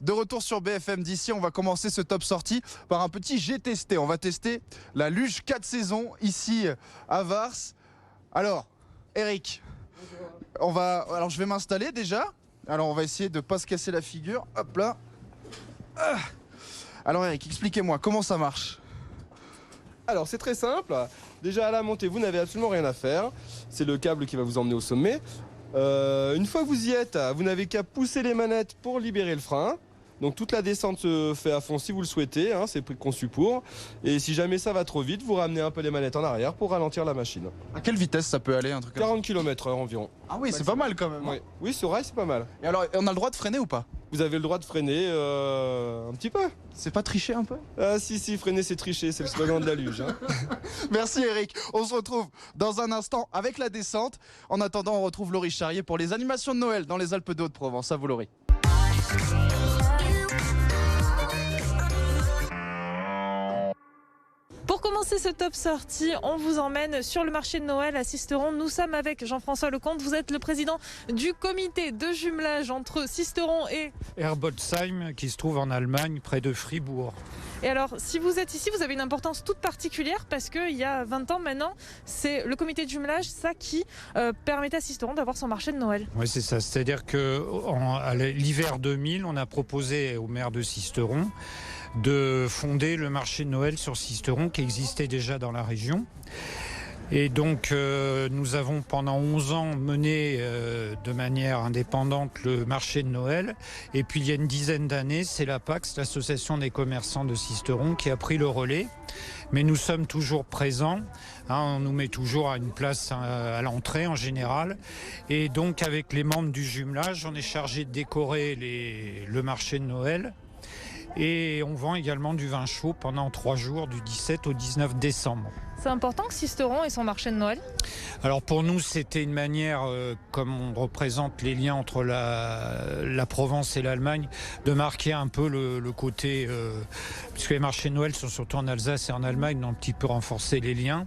De retour sur BFM d'ici, on va commencer ce top sortie par un petit J'ai testé. On va tester la luge 4 saisons ici à Vars. Alors, Eric, alors je vais m'installer déjà. Alors on va essayer de ne pas se casser la figure. Hop là. Alors Eric, expliquez-moi comment ça marche. Alors c'est très simple, déjà à la montée vous n'avez absolument rien à faire, c'est le câble qui va vous emmener au sommet. Une fois que vous y êtes, vous n'avez qu'à pousser les manettes pour libérer le frein. Donc toute la descente se fait à fond si vous le souhaitez, c'est conçu pour. Et si jamais ça va trop vite, vous ramenez un peu les manettes en arrière pour ralentir la machine. À quelle vitesse ça peut aller un truc comme 40 km/h environ. Ah oui, c'est pas mal quand même. Oui, sur rail c'est pas mal. Et alors, on a le droit de freiner ou pas? Vous avez le droit de freiner un petit peu. C'est pas tricher un peu? Ah si, freiner c'est tricher, c'est le slogan de la luge. Merci Eric, on se retrouve dans un instant avec la descente. En attendant, on retrouve Laurie Charrier pour les animations de Noël dans les Alpes de Haute-Provence. À vous Laurie. Pour commencer ce top sortie, on vous emmène sur le marché de Noël à Sisteron. Nous sommes avec Jean-François Lecomte. Vous êtes le président du comité de jumelage entre Sisteron et Herbolzheim, qui se trouve en Allemagne, près de Fribourg. Et alors, si vous êtes ici, vous avez une importance toute particulière parce qu'il y a 20 ans maintenant, c'est le comité de jumelage, ça qui permettait à Sisteron d'avoir son marché de Noël. Oui, c'est ça. C'est-à-dire qu'à l'hiver 2000, on a proposé au maire de Sisteron de fonder le marché de Noël sur Sisteron qui existait déjà dans la région. Et donc nous avons pendant 11 ans mené de manière indépendante le marché de Noël. Et puis il y a une dizaine d'années, c'est l'APAX, l'association des commerçants de Sisteron, qui a pris le relais. Mais nous sommes toujours présents, on nous met toujours à une place à l'entrée en général. Et donc avec les membres du jumelage, on est chargé de décorer le marché de Noël. Et on vend également du vin chaud pendant 3 jours, du 17 au 19 décembre. C'est important que Sisteron ait son marché de Noël? Alors pour nous, c'était une manière, comme on représente les liens entre la Provence et l'Allemagne, de marquer un peu le côté, puisque les marchés de Noël sont surtout en Alsace et en Allemagne, donc un petit peu renforcer les liens.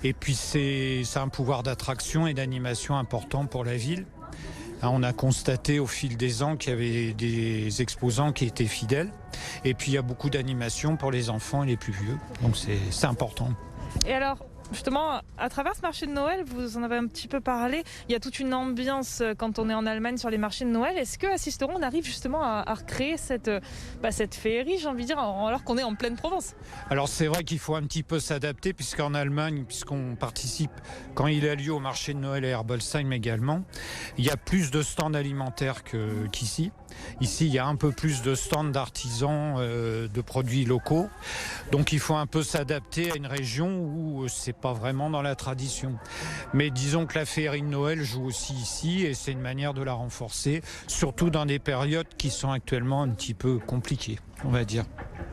Et puis c'est un pouvoir d'attraction et d'animation important pour la ville. On a constaté au fil des ans qu'il y avait des exposants qui étaient fidèles. Et puis il y a beaucoup d'animations pour les enfants et les plus vieux. Donc c'est important. Et alors, justement, à travers ce marché de Noël, vous en avez un petit peu parlé, il y a toute une ambiance quand on est en Allemagne sur les marchés de Noël. Est-ce qu'à Sisteron, on arrive justement à recréer cette féerie, j'ai envie de dire, alors qu'on est en pleine Provence? Alors c'est vrai qu'il faut un petit peu s'adapter, puisqu'en Allemagne, puisqu'on participe quand il a lieu au marché de Noël à Herbolzheim également, il y a plus de stands alimentaires qu'ici. Ici, il y a un peu plus de stands d'artisans, de produits locaux. Donc il faut un peu s'adapter à une région où c'est pas vraiment dans la tradition. Mais disons que la féerie de Noël joue aussi ici et c'est une manière de la renforcer, surtout dans des périodes qui sont actuellement un petit peu compliquées, on va dire.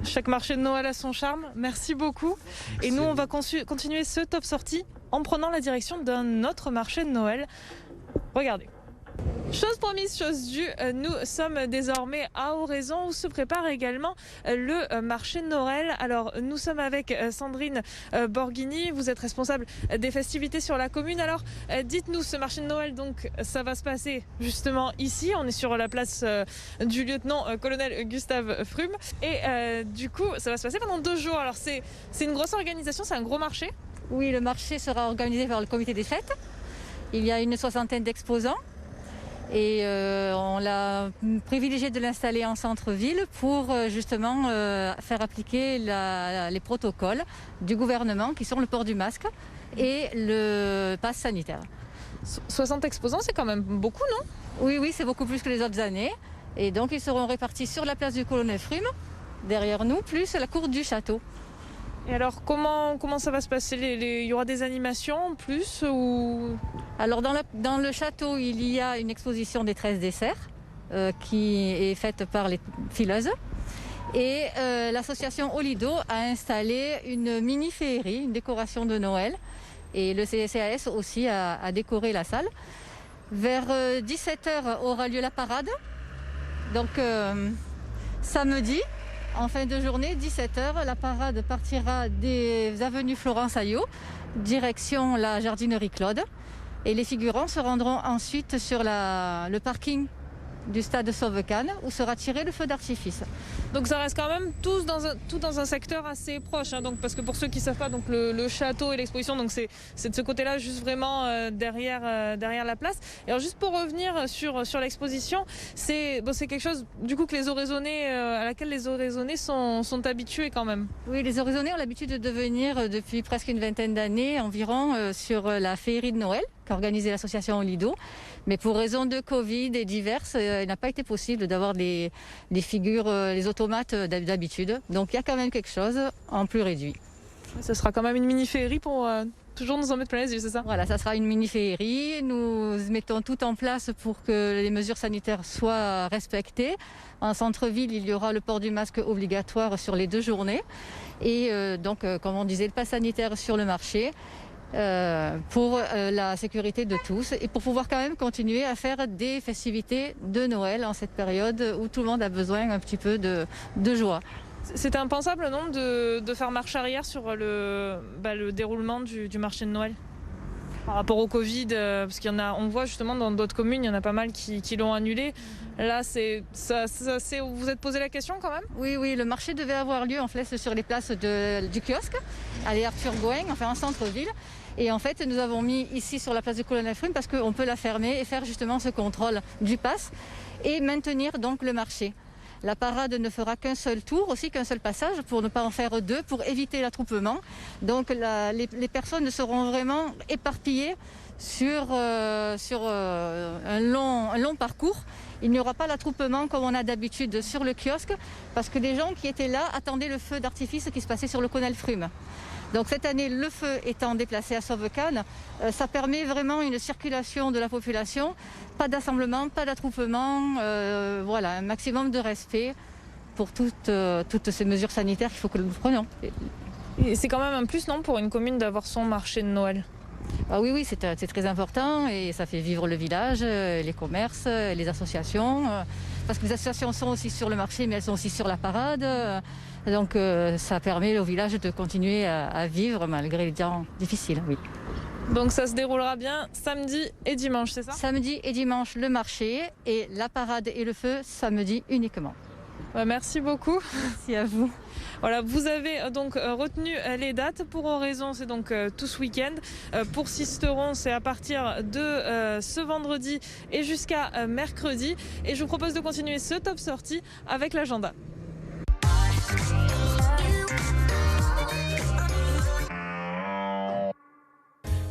Chaque marché de Noël a son charme. Merci beaucoup. Merci. Et nous, on va continuer ce top sortie en prenant la direction d'un autre marché de Noël. Regardez. Chose promise, chose due, nous sommes désormais à Oraison où se prépare également le marché de Noël. Alors nous sommes avec Sandrine Borghini, vous êtes responsable des festivités sur la commune. Alors dites-nous, ce marché de Noël, donc ça va se passer justement ici, on est sur la place du lieutenant-colonel Gustave Frume et du coup ça va se passer pendant 2 jours. Alors c'est une grosse organisation, c'est un gros marché? Oui, le marché sera organisé par le comité des fêtes. Il y a une 60aine d'exposants. Et on l'a privilégié de l'installer en centre-ville pour justement faire appliquer les protocoles du gouvernement qui sont le port du masque et le pass sanitaire. 60 exposants, c'est quand même beaucoup, non? Oui, c'est beaucoup plus que les autres années. Et donc ils seront répartis sur la place du colonel Frume, derrière nous, plus la cour du château. Et alors, comment ça va se passer? Il y aura des animations en plus ou... Alors, dans le château, il y a une exposition des 13 desserts qui est faite par les fileuses. Et l'association Olido a installé une mini-féerie, une décoration de Noël. Et le CCAS aussi a décoré la salle. Vers 17h aura lieu la parade. Donc, samedi, en fin de journée, 17h, la parade partira des avenues Florence Ayot, direction la jardinerie Claude. Et les figurants se rendront ensuite sur le parking du stade Sauve-Cannes où sera tiré le feu d'artifice. Donc ça reste quand même tout dans un secteur assez proche, hein, donc, parce que pour ceux qui ne savent pas, donc le château et l'exposition, donc c'est de ce côté-là, juste vraiment derrière la place. Et alors juste pour revenir sur l'exposition, c'est quelque chose du coup que à laquelle les Oraisonnais sont habitués quand même. Oui, les Oraisonnais ont l'habitude de venir depuis presque une vingtaine d'années environ sur la féerie de Noël qu'a organisée l'association Olido. Mais pour raison de Covid et diverses, il n'a pas été possible d'avoir les figures, les automates d'habitude. Donc il y a quand même quelque chose en plus réduit. Ce sera quand même une mini-féerie pour toujours nous en mettre plein les yeux, c'est ça? Voilà, ça sera une mini-féerie. Nous mettons tout en place pour que les mesures sanitaires soient respectées. En centre-ville, il y aura le port du masque obligatoire sur les 2 journées. Et donc, comme on disait, le pass sanitaire sur le marché. Pour la sécurité de tous et pour pouvoir quand même continuer à faire des festivités de Noël en cette période où tout le monde a besoin un petit peu de joie. C'était impensable, non, de faire marche arrière sur le déroulement du marché de Noël par rapport au Covid, parce on voit justement dans d'autres communes, il y en a pas mal qui l'ont annulé. Là, vous vous êtes posé la question quand même? Oui, le marché devait avoir lieu en fait sur les places du kiosque, à Arthur Going, enfin en centre-ville. Et en fait, nous avons mis ici sur la place du Colonel Frume parce qu'on peut la fermer et faire justement ce contrôle du pass et maintenir donc le marché. La parade ne fera qu'un seul tour, aussi qu'un seul passage, pour ne pas en faire 2, pour éviter l'attroupement. Donc les personnes seront vraiment éparpillées sur un long parcours. Il n'y aura pas l'attroupement comme on a d'habitude sur le kiosque, parce que les gens qui étaient là attendaient le feu d'artifice qui se passait sur le Colonel Frume. Donc cette année, le feu étant déplacé à Sauve-Cannes, ça permet vraiment une circulation de la population, pas d'assemblement, pas d'attroupement, voilà, un maximum de respect pour toutes ces mesures sanitaires qu'il faut que nous prenions. Et c'est quand même un plus, non, pour une commune d'avoir son marché de Noël? Ah oui, c'est très important et ça fait vivre le village, les commerces, les associations, parce que les associations sont aussi sur le marché, mais elles sont aussi sur la parade. Donc ça permet au village de continuer à vivre malgré les temps difficiles, oui. Donc ça se déroulera bien samedi et dimanche, c'est ça? Samedi et dimanche le marché et la parade et le feu samedi uniquement. Merci beaucoup. Merci à vous. Voilà, vous avez donc retenu les dates. Pour Oraison, c'est donc tout ce week-end. Pour Sisteron, c'est à partir de ce vendredi et jusqu'à mercredi. Et je vous propose de continuer ce top sortie avec l'agenda.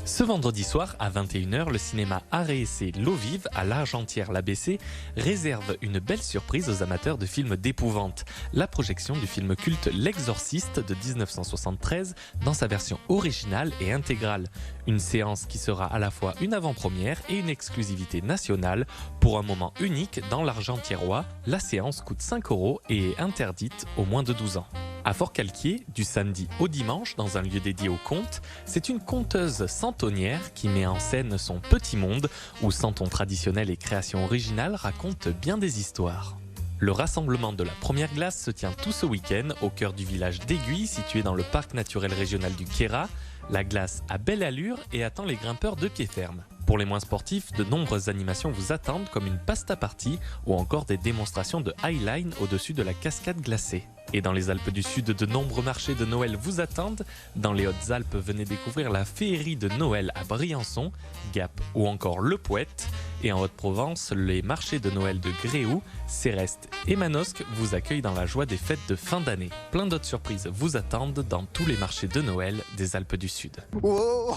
Ce vendredi soir à 21h, le cinéma Art et Essai L'Eau Vive à l'Argentière-l'ABC réserve une belle surprise aux amateurs de films d'épouvante. La projection du film culte L'Exorciste de 1973 dans sa version originale et intégrale. Une séance qui sera à la fois une avant-première et une exclusivité nationale. Pour un moment unique dans l'Argentiérois, la séance coûte 5 € et est interdite aux moins de 12 ans. À Fort-Calquier, du samedi au dimanche, dans un lieu dédié aux contes, c'est une conteuse centonnière qui met en scène son petit monde où Santon traditionnel et création originale racontent bien des histoires. Le rassemblement de la première glace se tient tout ce week-end au cœur du village d'Aiguille, situé dans le parc naturel régional du Queyras. La glace a belle allure et attend les grimpeurs de pied ferme. Pour les moins sportifs, de nombreuses animations vous attendent comme une pasta party ou encore des démonstrations de highline au-dessus de la cascade glacée. Et dans les Alpes du Sud, de nombreux marchés de Noël vous attendent. Dans les Hautes-Alpes, venez découvrir la féerie de Noël à Briançon, Gap ou encore Le Poète. Et en Haute-Provence, les marchés de Noël de Gréoux, Céreste et Manosque vous accueillent dans la joie des fêtes de fin d'année. Plein d'autres surprises vous attendent dans tous les marchés de Noël des Alpes du Sud. Oh,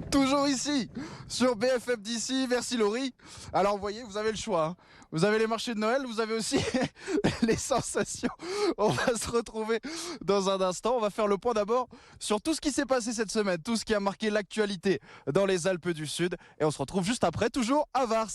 toujours ici, sur BFM d'ici, merci Laurie. Alors vous voyez, vous avez le choix. Hein. Vous avez les marchés de Noël, vous avez aussi les sensations. On va se retrouver dans un instant. On va faire le point d'abord sur tout ce qui s'est passé cette semaine, tout ce qui a marqué l'actualité dans les Alpes du Sud. Et on se retrouve juste après, toujours à Vars.